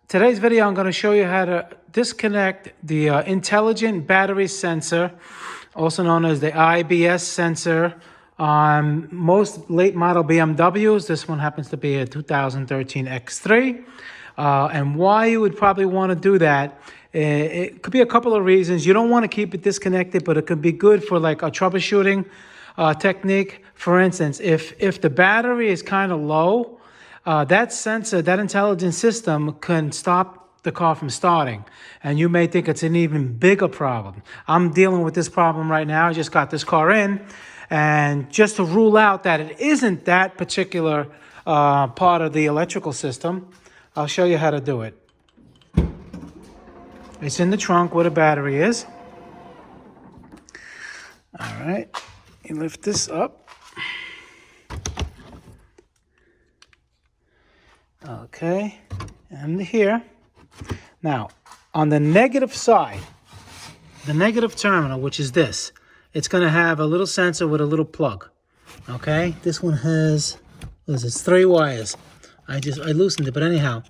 Today's video, I'm going to show you how to disconnect the intelligent battery sensor, also known as the IBS sensor, on most late model BMWs. This one happens to be a 2013 X3. And why you would probably want to do that, it could be a couple of reasons. You don't want to keep it disconnected, but it could be good for like a troubleshooting technique. For instance, if the battery is kind of low, that sensor, that intelligent system can stop the car from starting. And you may think it's an even bigger problem. I'm dealing with this problem right now. I just got this car in. And just to rule out that it isn't that particular part of the electrical system, I'll show you how to do it. It's in the trunk where the battery is. All right, you lift this up. Okay, and here. Now, on the negative side, the negative terminal, which is this, it's going to have a little sensor with a little plug. Okay, this one has, what is this, 3 wires. I loosened it, but anyhow,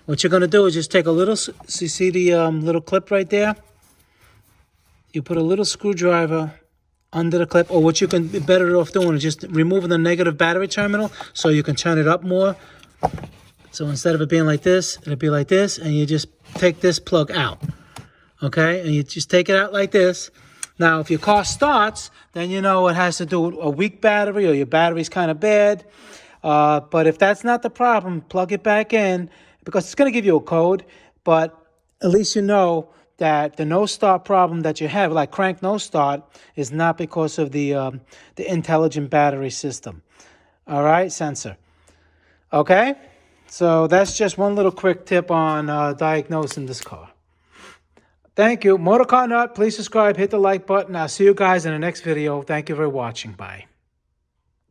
what you're going to do is just take a little, so you see the little clip right there? You put a little screwdriver under the clip, or what you can be better off doing is just removing the negative battery terminal so you can turn it up more. So instead of it being like this, it'll be like this, and you just take this plug out, okay? And you just take it out like this. Now, if your car starts, then you know it has to do with a weak battery or your battery's kind of bad. But if that's not the problem, plug it back in because it's going to give you a code. But at least you know that the no-start problem that you have, like crank no-start, is not because of the intelligent battery system. All right, sensor. Okay? So that's just one little quick tip on diagnosing this car. Thank you. Motor Car Nut, please subscribe, hit the like button. I'll see you guys in the next video. Thank you for watching. Bye.